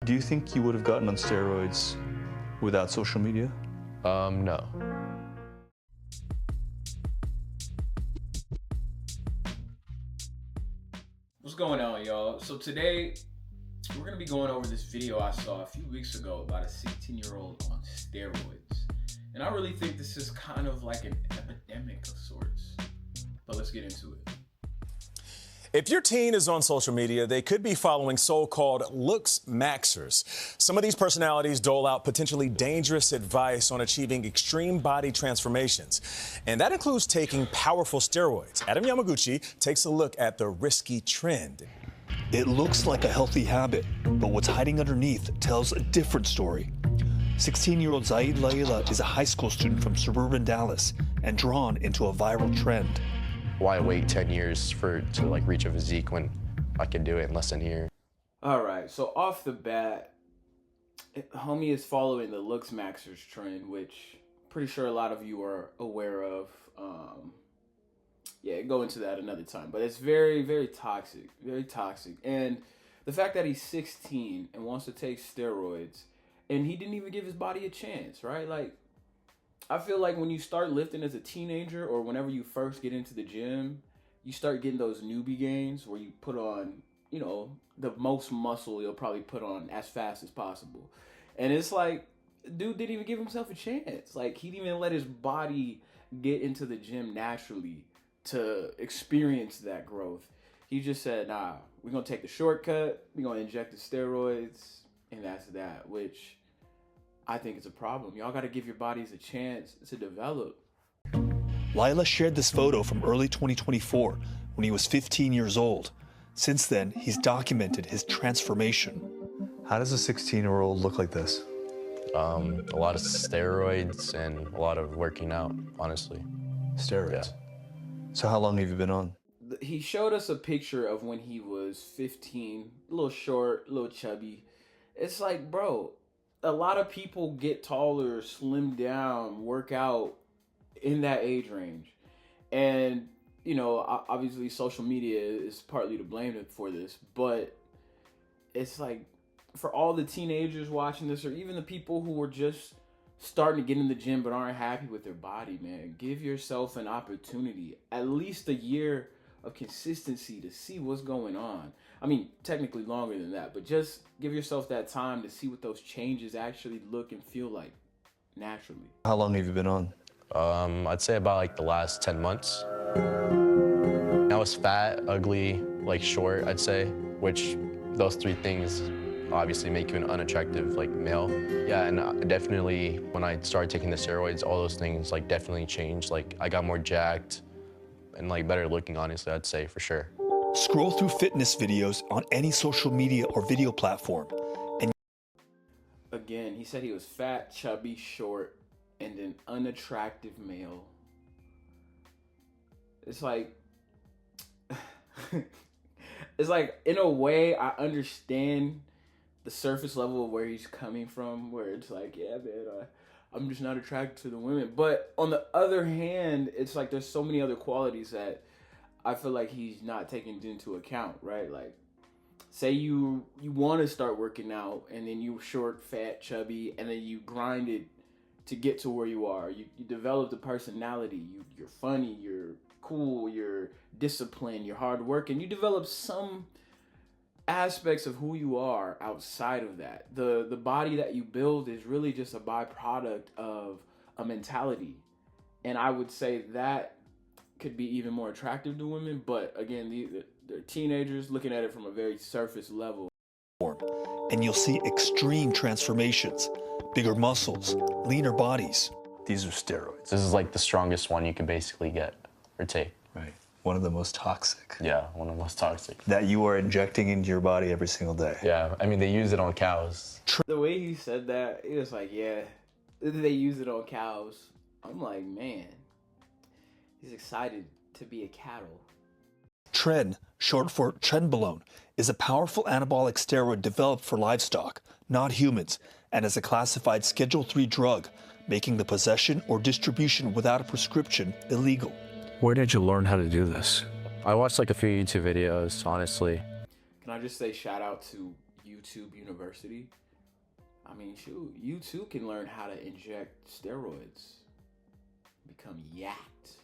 Do you think you would have gotten on steroids without social media? No. What's going on, y'all? So today we're gonna be going over this video I saw a few weeks ago about a 16-year-old on steroids. And I really think this is kind of like an epidemic of sorts. But let's get into it. If your teen is on social media, they could be following so-called looks maxers. Some of these personalities dole out potentially dangerous advice on achieving extreme body transformations. And that includes taking powerful steroids. Adam Yamaguchi takes a look at the risky trend. It looks like a healthy habit, but what's hiding underneath tells a different story. 16-year-old Zaid Laila is a high school student from suburban Dallas and drawn into a viral trend. Why wait 10 years to like reach a physique when I can do it in less than a year? All right, so off the bat, homie is following the looks maxers trend, which I'm pretty sure a lot of you are aware of. Yeah, go into that another time, but it's very, very toxic, very toxic. And the fact that he's 16 and wants to take steroids, and he didn't even give his body a chance, right? Like, I feel like when you start lifting as a teenager or whenever you first get into the gym, you start getting those newbie gains where you put on, you know, the most muscle you'll probably put on as fast as possible. And it's like, dude didn't even give himself a chance. Like, he didn't even let his body get into the gym naturally to experience that growth. He just said, nah, we're going to take the shortcut. We're going to inject the steroids. And that's that, which I think it's a problem. Y'all got to give your bodies a chance to develop. Laila shared this photo from early 2024 when he was 15 years old. Since then, he's documented his transformation. How does a 16-year-old look like this? A lot of steroids and a lot of working out, honestly. Steroids? Yeah. So how long have you been on? He showed us a picture of when he was 15, a little short, a little chubby. It's like, bro, a lot of people get taller, slim down, work out in that age range. And, you know, obviously social media is partly to blame for this, but it's like for all the teenagers watching this, or even the people who are just starting to get in the gym but aren't happy with their body, man, give yourself an opportunity, at least a year of consistency to see what's going on. I mean, technically longer than that, but just give yourself that time to see what those changes actually look and feel like naturally. How long have you been on? I'd say about like the last 10 months. I was fat, ugly, like short, I'd say, which those three things obviously make you an unattractive like male. Yeah, and definitely when I started taking the steroids, all those things like definitely changed. Like I got more jacked and like better looking, honestly, I'd say for sure. Scroll through fitness videos on any social media or video platform. And again, he said he was fat, chubby, short, and an unattractive male. It's like, it's like, in a way, I understand the surface level of where he's coming from, where it's like, yeah, man, I'm just not attracted to the women. But on the other hand, it's like there's so many other qualities that I feel like he's not taking into account, right? Like, say you want to start working out, and then you short, fat, chubby, and then you grind it to get to where you are. You develop the personality. You're funny, you're cool, you're disciplined, you're hardworking. You develop some aspects of who you are outside of that. The body that you build is really just a byproduct of a mentality. And I would say that could be even more attractive to women, but again, they're teenagers looking at it from a very surface level. And you'll see extreme transformations, bigger muscles, leaner bodies. These are steroids. This is like the strongest one you can basically get or take. Right. One of the most toxic. Yeah, one of the most toxic. That you are injecting into your body every single day. Yeah, I mean, they use it on cows. The way he said that, he was like, yeah, they use it on cows. I'm like, man, he's excited to be a cattle. Tren, short for trenbolone, is a powerful anabolic steroid developed for livestock, not humans, and is a classified Schedule III drug, making the possession or distribution without a prescription illegal. Where did you learn how to do this? I watched like a few YouTube videos, honestly. Can I just say shout out to YouTube University. I mean, shoot, you too can learn how to inject steroids, become yacked.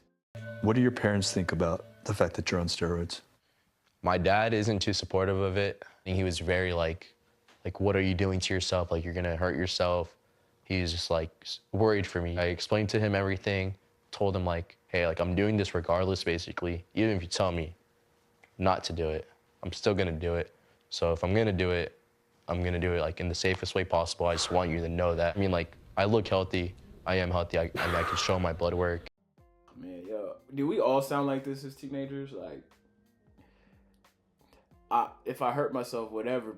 What do your parents think about the fact that you're on steroids? My dad isn't too supportive of it. He was very like, what are you doing to yourself? Like, you're gonna hurt yourself. He's just like worried for me. I explained to him everything, told him like, hey, like I'm doing this regardless, basically. Even if you tell me not to do it, I'm still gonna do it. So if I'm gonna do it, I'm gonna do it like in the safest way possible. I just want you to know that. I mean, like, I look healthy. I am healthy. I mean, I can show my blood work. Man, yo, do we all sound like this as teenagers? Like, if I hurt myself, whatever,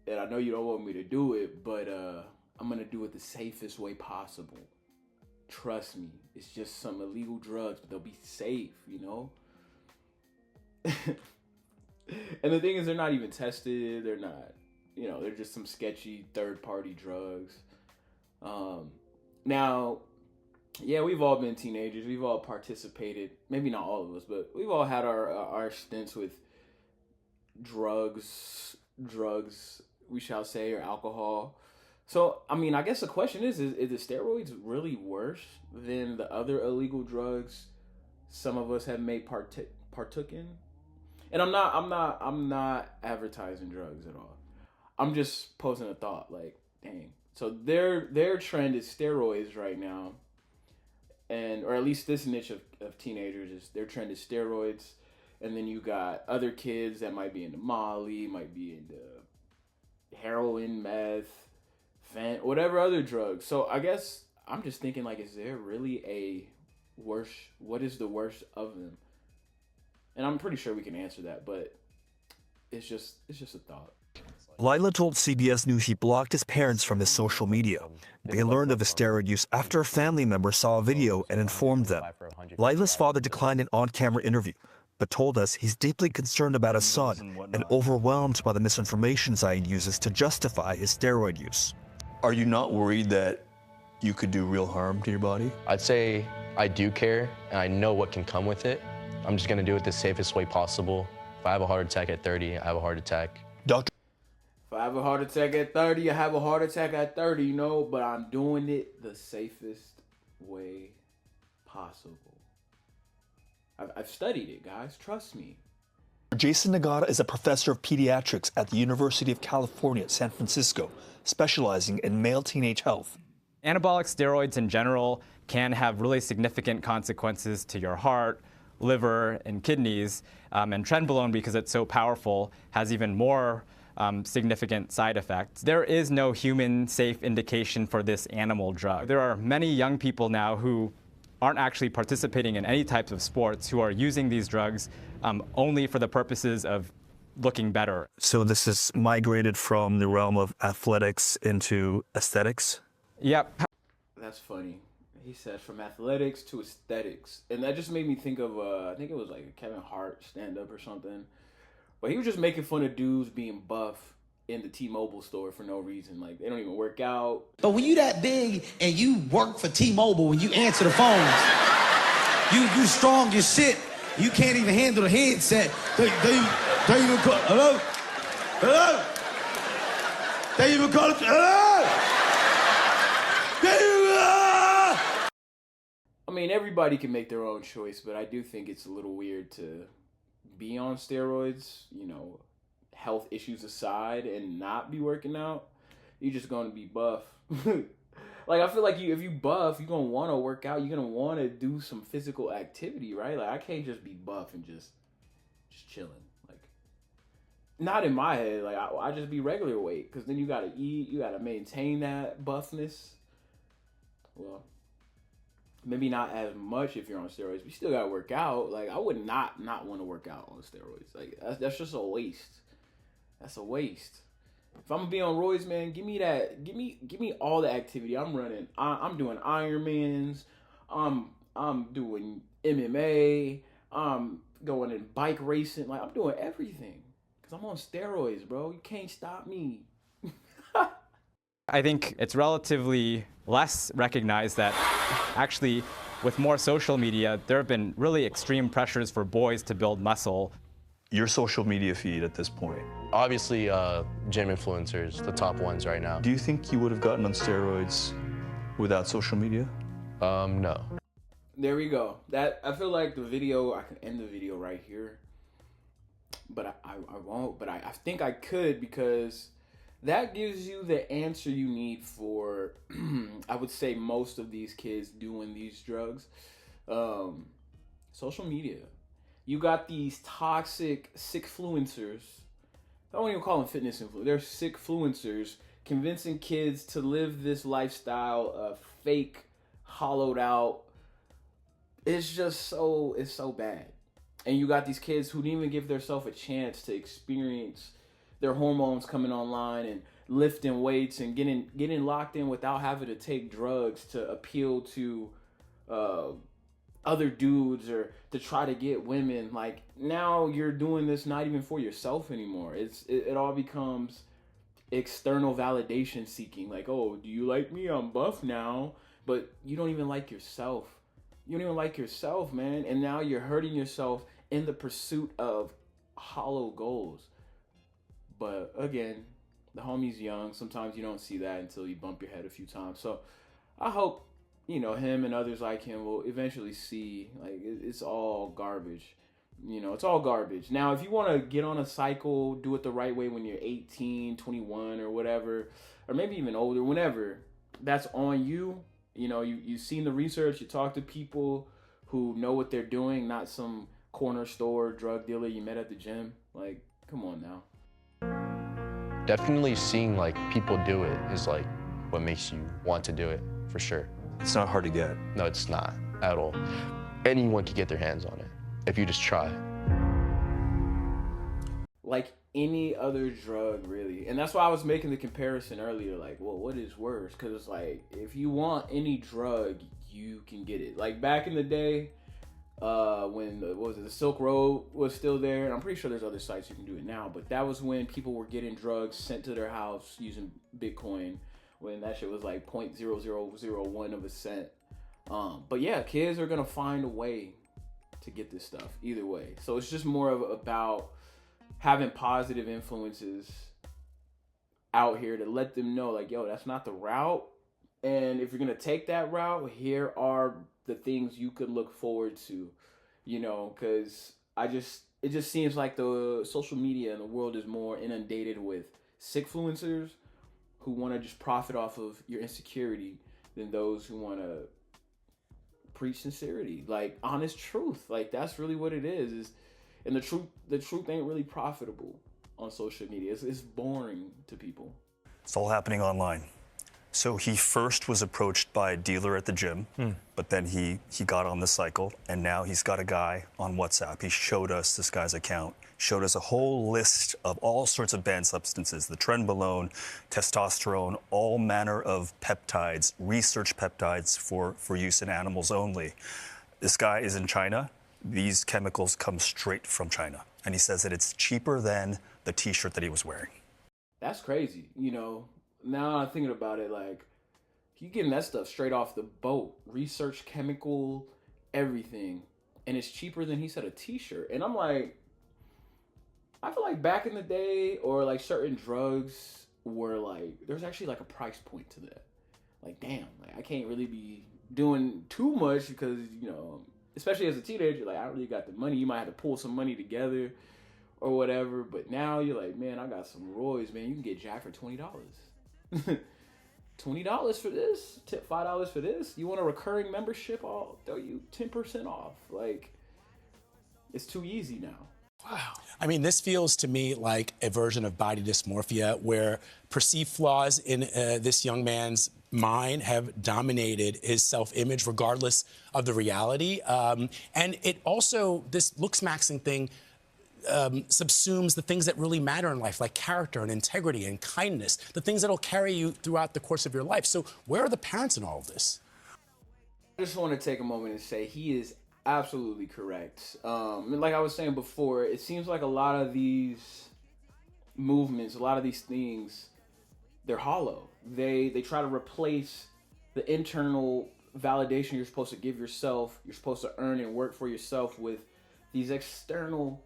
and I know you don't want me to do it, but I'm gonna do it the safest way possible. Trust me, it's just some illegal drugs, but they'll be safe, you know? And the thing is, they're not even tested. They're not, you know, they're just some sketchy third-party drugs. Now, yeah, we've all been teenagers. We've all participated. Maybe not all of us, but we've all had our stints with drugs, we shall say, or alcohol. So, I mean, I guess the question is the steroids really worse than the other illegal drugs some of us have made partook in? And I'm not advertising drugs at all. I'm just posing a thought, like, dang. So their trend is steroids right now. Or at least this niche of teenagers, is their trend is steroids. And then you got other kids that might be into Molly, might be into heroin, meth, whatever other drugs. So I guess I'm just thinking, like, is there really a worse? What is the worst of them? And I'm pretty sure we can answer that, but it's just a thought. Lila told CBS News he blocked his parents from his social media. They learned of his steroid use after a family member saw a video and informed them. Lila's father declined an on-camera interview, but told us he's deeply concerned about his son and overwhelmed by the misinformation Zaid uses to justify his steroid use. Are you not worried that you could do real harm to your body? I'd say I do care, and I know what can come with it. I'm just gonna do it the safest way possible. If I have a heart attack at 30, I have a heart attack. Doctor. If I have a heart attack at 30, I have a heart attack at 30, you know, but I'm doing it the safest way possible. I've studied it, guys. Trust me. Jason Nagata is a professor of pediatrics at the University of California, San Francisco, specializing in male teenage health. Anabolic steroids in general can have really significant consequences to your heart, liver, and kidneys. And trenbolone, because it's so powerful, has even more significant side effects. There is no human safe indication for this animal drug. There are many young people now who aren't actually participating in any types of sports who are using these drugs only for the purposes of looking better. So this has migrated from the realm of athletics into aesthetics? Yep. That's funny. He said from athletics to aesthetics. And that just made me think of, I think it was like a Kevin Hart stand-up or something. But he was just making fun of dudes being buff in the T-Mobile store for no reason. Like, they don't even work out. But when you that big and you work for T-Mobile, when you answer the phones, you strong as shit. You can't even handle the headset. They even call, hello? Hello? They even call it, hello? I mean, everybody can make their own choice, but I do think it's a little weird to be on steroids, you know, health issues aside, and not be working out. You're just going to be buff. Like, I feel like if you buff, you're going to want to work out. You're going to want to do some physical activity, right? Like, I can't just be buff and just chilling. Like, not in my head. Like, I just be regular weight, because then you got to eat. You got to maintain that buffness. Well, maybe not as much if you're on steroids, but you still gotta work out. Like, I would not want to work out on steroids. Like, that's just a waste. That's a waste. If I'm gonna be on roids, man, give me that. Give me all the activity. I'm running. I'm doing Ironmans. I'm doing MMA. I'm going in bike racing. Like, I'm doing everything because I'm on steroids, bro. You can't stop me. I think it's relatively less recognized that actually with more social media, there have been really extreme pressures for boys to build muscle. Your social media feed at this point. Obviously, gym influencers, the top ones right now. Do you think you would have gotten on steroids without social media? No. There we go. That, I feel like the video, I can end the video right here, but I won't. But I think I could, because that gives you the answer you need for, I would say, most of these kids doing these drugs. Social media. You got these toxic sickfluencers. I don't even call them fitness influencers. They're sickfluencers convincing kids to live this lifestyle of fake, hollowed out. It's so bad. And you got these kids who didn't even give themselves a chance to experience their hormones coming online and lifting weights and getting locked in without having to take drugs to appeal to other dudes or to try to get women. Like, now you're doing this not even for yourself anymore. It all becomes external validation seeking. Like, oh, do you like me? I'm buff now. But you don't even like yourself. You don't even like yourself, man. And now you're hurting yourself in the pursuit of hollow goals. But again, the homie's young. Sometimes you don't see that until you bump your head a few times. So I hope, him and others like him will eventually see, like, it's all garbage. It's all garbage. Now, if you want to get on a cycle, do it the right way when you're 18, 21 or whatever, or maybe even older, whenever, that's on you. You've seen the research, you talk to people who know what they're doing, not some corner store drug dealer you met at the gym. Like, come on now. Definitely seeing, like, people do it is, like, what makes you want to do it, for sure. It's not hard to get. No, it's not at all. Anyone can get their hands on it if you just try. Like any other drug, really. And that's why I was making the comparison earlier. Like, well, what is worse? Because it's like, if you want any drug, you can get it. Like, back in the day, when the Silk Road was still there, and I'm pretty sure there's other sites you can do it now, but that was when people were getting drugs sent to their house using Bitcoin, when that shit was like 0.0001 of a cent. But yeah, kids are gonna find a way to get this stuff either way. So it's just more about having positive influences out here to let them know, like, yo, that's not the route. And if you're gonna take that route, here are the things you could look forward to, because it just seems like the social media and the world is more inundated with sickfluencers who want to just profit off of your insecurity than those who want to preach sincerity, like honest truth. Like, that's really what it is. And the truth ain't really profitable on social media. It's boring to people. It's all happening online. So he first was approached by a dealer at the gym, but then he got on the cycle, and now he's got a guy on WhatsApp. He showed us this guy's account, showed us a whole list of all sorts of banned substances, the trenbolone, testosterone, all manner of peptides, research peptides for use in animals only. This guy is in China. These chemicals come straight from China. And he says that it's cheaper than the t-shirt that he was wearing. That's crazy. Now I'm thinking about it, like, you getting that stuff straight off the boat, research, chemical, everything, and it's cheaper than, he said, a t-shirt. And I'm like, I feel like back in the day, or like certain drugs were like, there's actually like a price point to that. Like, damn, like, I can't really be doing too much because, especially as a teenager, like, I don't really got the money. You might have to pull some money together or whatever. But now you're like, man, I got some Roy's, man. You can get Jack for $20. $20 for this, tip $5 for this. You want a recurring membership? I'll throw you 10% off. Like, it's too easy now. Wow. I mean, this feels to me like a version of body dysmorphia, where perceived flaws in this young man's mind have dominated his self-image regardless of the reality. And it also, this looks maxing thing, subsumes the things that really matter in life, like character and integrity and kindness, the things that'll carry you throughout the course of your life. So where are the parents in all of this? I just want to take a moment and say he is absolutely correct. Like I was saying before, it seems like a lot of these movements, a lot of these things, they're hollow. They try to replace the internal validation you're supposed to give yourself, you're supposed to earn and work for yourself, with these external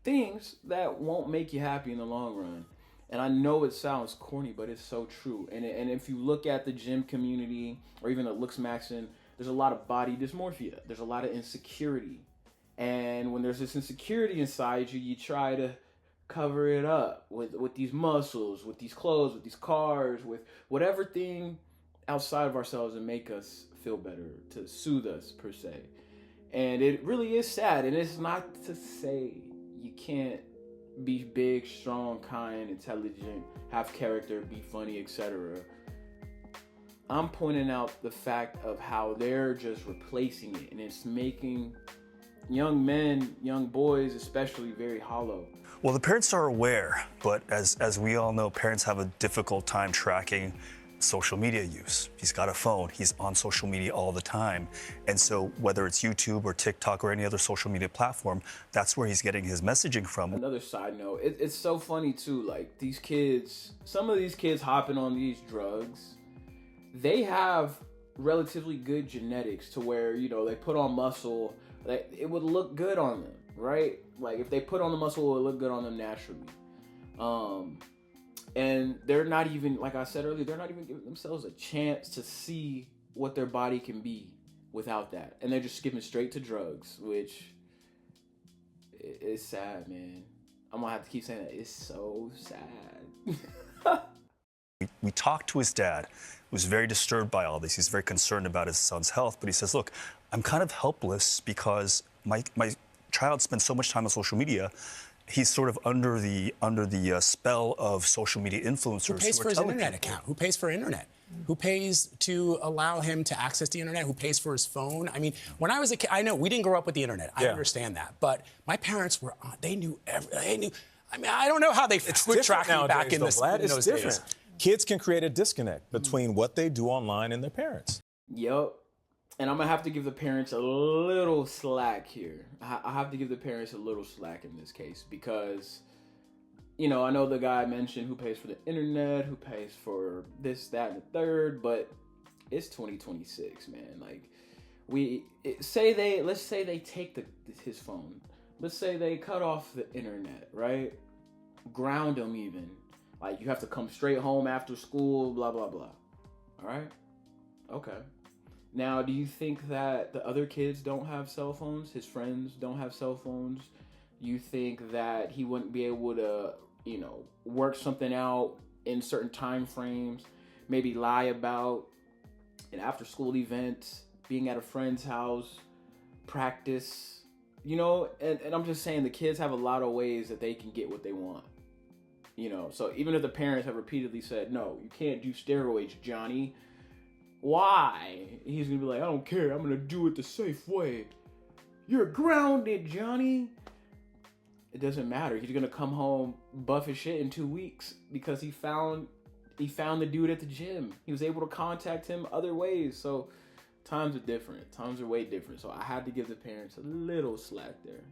things that won't make you happy in the long run. And I know it sounds corny, but it's so true. And if you look at the gym community or even the looks maxing, there's a lot of body dysmorphia. There's a lot of insecurity. And when there's this insecurity inside you, you try to cover it up with these muscles, with these clothes, with these cars, with whatever thing outside of ourselves and make us feel better, to soothe us per se. And it really is sad. And it's not to say you can't be big, strong, kind, intelligent, have character, be funny, etc. I'm pointing out the fact of how they're just replacing it, and it's making young men, young boys especially, very hollow. Well, the parents are aware, but as we all know, parents have a difficult time tracking social media use. He's got a phone, he's on social media all the time. And so whether it's YouTube or TikTok or any other social media platform, that's where he's getting his messaging from. Another side note, it's so funny too, like these kids, some of these kids hopping on these drugs, they have relatively good genetics to where, you know, they put on muscle, it would look good on them, right? Like if they put on the muscle, it would look good on them naturally. And they're not even, like I said earlier, they're not even giving themselves a chance to see what their body can be without that. And they're just skipping straight to drugs, which is sad, man. I'm gonna have to keep saying that. It's so sad. We talked to his dad, who was very disturbed by all this. He's very concerned about his son's health, but he says, look, I'm kind of helpless because my child spends so much time on social media. He's sort of under the spell of social media influencers. Who pays for his internet account? Who pays for internet? Who pays to allow him to access the internet? Who pays for his phone? I mean, when I was a kid, I know we didn't grow up with the internet. I understand that, but my parents were. They knew everything. I mean, I don't know how they were tracking nowadays, back in though, this. Vlad. In It's those different. days. Kids can create a disconnect between what they do online and their parents. Yup. And I'm going to have to give the parents a little slack here. I have to give the parents a little slack in this case because, you know, I know the guy mentioned who pays for the internet, who pays for this, that, and the third, but it's 2026, man. Like, let's say they take his phone. Let's say they cut off the internet, right? Ground him even. Like, you have to come straight home after school, blah, blah, blah. All right? Okay. Now, do you think that the other kids don't have cell phones? His friends don't have cell phones? You think that he wouldn't be able to, you know, work something out in certain time frames, maybe lie about an after-school event, being at a friend's house, practice, you know? And I'm just saying the kids have a lot of ways that they can get what they want. You know, so even if the parents have repeatedly said, no, you can't do steroids, Johnny. Why? He's going to be like, I don't care. I'm going to do it the safe way. You're grounded, Johnny. It doesn't matter. He's going to come home, buff his shit in 2 weeks because he found the dude at the gym. He was able to contact him other ways. So times are different. Times are way different. So I had to give the parents a little slack there.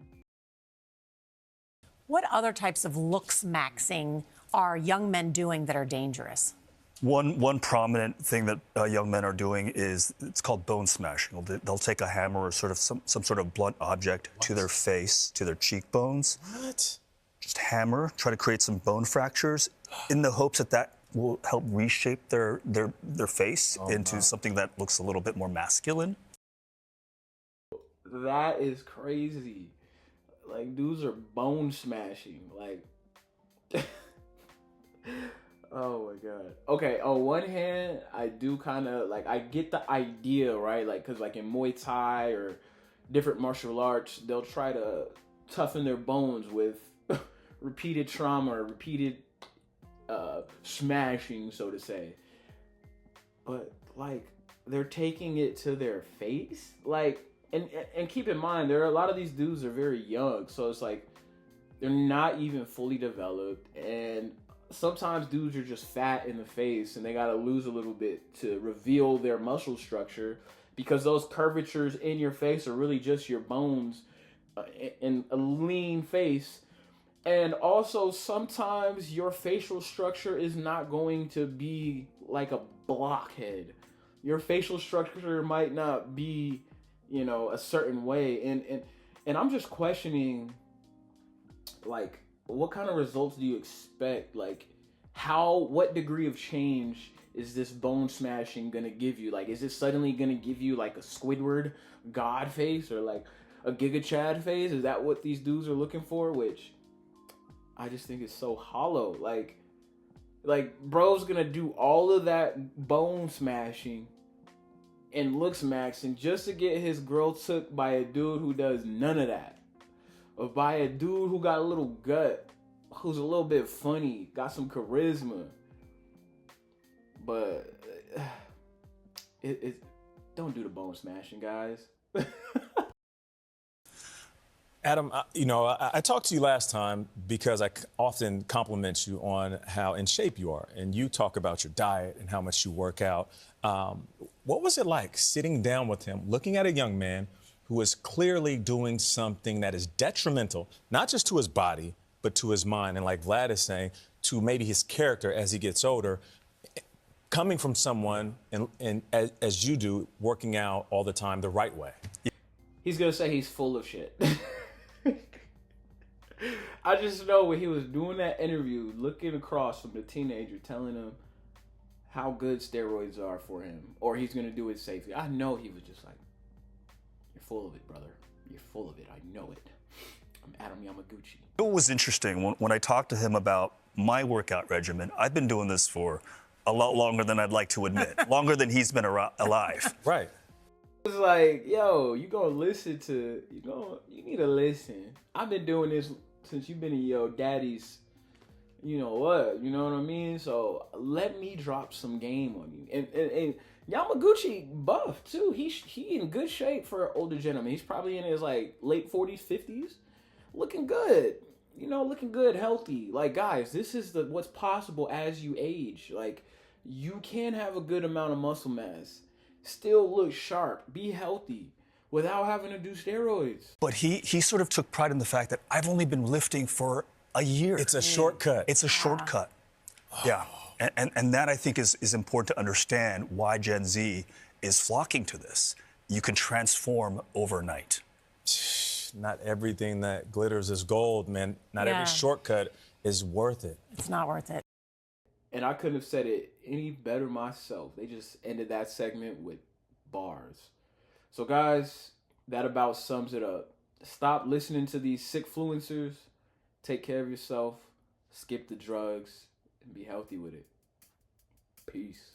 What other types of looks maxing are young men doing that are dangerous? One prominent thing that young men are doing is it's called bone smashing. They'll take a hammer or sort of some sort of blunt object to their face, to their cheekbones. What? Just hammer, try to create some bone fractures in the hopes that will help reshape their face into something that looks a little bit more masculine. That is crazy. Like, dudes are bone smashing. Like, oh my God. Okay, on one hand, I do kind of, like, I get the idea, right? Like, because, like, in Muay Thai or different martial arts, they'll try to toughen their bones with repeated trauma or repeated smashing, so to say. But, like, they're taking it to their face? Like, and keep in mind, there are a lot of these dudes are very young, so it's like they're not even fully developed, and sometimes dudes are just fat in the face, and they gotta lose a little bit to reveal their muscle structure, because those curvatures in your face are really just your bones in a lean face. And also, sometimes your facial structure is not going to be like a blockhead. Your facial structure might not be, you know, a certain way. And I'm just questioning like, what kind of results do you expect? Like, what degree of change is this bone smashing gonna give you? Like, is it suddenly gonna give you like a Squidward God face or like a Giga Chad face? Is that what these dudes are looking for? Which I just think is so hollow. Like bro's gonna do all of that bone smashing and looks maxing just to get his girl took by a dude who does none of that, or by a dude who got a little gut, who's a little bit funny, got some charisma. But it don't do the bone smashing, guys. Adam, I talked to you last time because I often compliment you on how in shape you are, and you talk about your diet and how much you work out. What was it like sitting down with him, looking at a young man who is clearly doing something that is detrimental, not just to his body, but to his mind, and like Vlad is saying, to maybe his character as he gets older, coming from someone, and as you do, working out all the time the right way? He's gonna say he's full of shit. I just know when he was doing that interview, looking across from the teenager, telling him how good steroids are for him, or he's gonna do it safely. I know he was just like, "You're full of it, brother. You're full of it. I know it. I'm Adam Yamaguchi." It was interesting when I talked to him about my workout regimen. I've been doing this for a lot longer than I'd like to admit, longer than he's been alive. Right. It was like, yo, you need to listen. I've been doing this since you've been in your daddy's, you know what I mean? So let me drop some game on you. And Yamaguchi buff too. He in good shape for an older gentleman. He's probably in his like late 40s, 50s, looking good. Looking good, healthy. Like, guys, this is what's possible as you age. Like, you can have a good amount of muscle mass, still look sharp, be healthy, without having to do steroids. But he sort of took pride in the fact that I've only been lifting for a year. It's a shortcut. It's a shortcut. Yeah. And that, I think, is important to understand why Gen Z is flocking to this. You can transform overnight. Not everything that glitters is gold, man. Not every shortcut is worth it. It's not worth it. And I couldn't have said it any better myself. They just ended that segment with bars. So, guys, that about sums it up. Stop listening to these sick influencers. Take care of yourself. Skip the drugs. And be healthy with it. Peace.